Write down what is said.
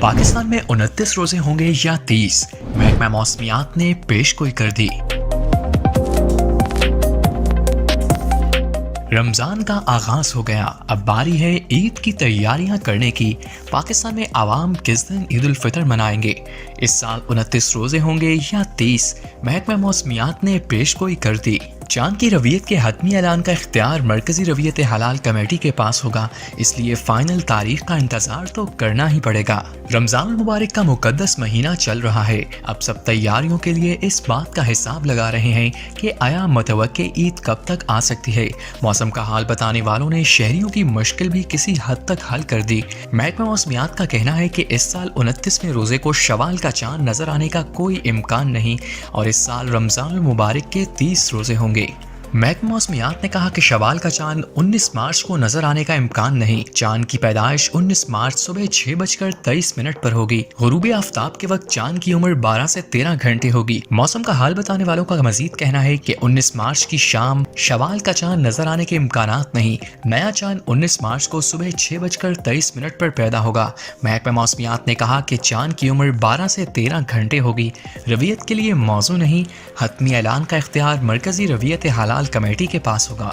पाकिस्तान में 29 रोजे होंगे या 30, महकमा मौसमियात ने पेशगोई कर दी। रमज़ान का आगाज हो गया, अब बारी है ईद की तैयारियां करने की। पाकिस्तान में आवाम किस दिन ईद उल फितर मनाएंगे? इस साल 29 रोजे होंगे या 30, महकमा मौसमियात ने पेशगोई कर दी। चांद की रवियत के हतमी ऐलान का इख्तियार मरकजी रवियत हलाल कमेटी के पास होगा, इसलिए फाइनल तारीख का इंतजार तो करना ही पड़ेगा। रमजान मुबारक का मुकद्दस महीना चल रहा है। अब सब तैयारियों के लिए इस बात का हिसाब लगा रहे हैं कि आया मुतवक्के ईद कब तक आ सकती है। मौसम का हाल बताने वालों ने शहरियों की मुश्किल भी किसी हद तक हल कर दी। महकमा मौसमियात का कहना है कि इस साल 29वें रोजे को शवाल का चांद नजर आने का कोई इम्कान नहीं और इस साल रमजान मुबारक के 30 रोजे होंगे। महकमा मौसमियात ने कहा कि शवाल का चांद 19 मार्च को नजर आने का इम्कान नहीं। चांद की पैदाइश 19 मार्च सुबह 6:23 पर होगी। गुरूब आफ्ताब के वक्त चांद की उम्र 12 से 13 घंटे होगी। मौसम का हाल बताने वालों का मजीद कहना है कि 19 मार्च की शाम शवाल का चांद नजर आने के इम्कानात नहीं। नया चांद 19 मार्च को सुबह 6:23 पर पैदा होगा। महकमा मौसमियात ने कहा कि चांद की उम्र 12 से 13 घंटे होगी। रवियत के लिए मौजू नहीं, हतमी ऐलान का इख्तियार मरकजी रवियत हलाल कमेटी के पास होगा।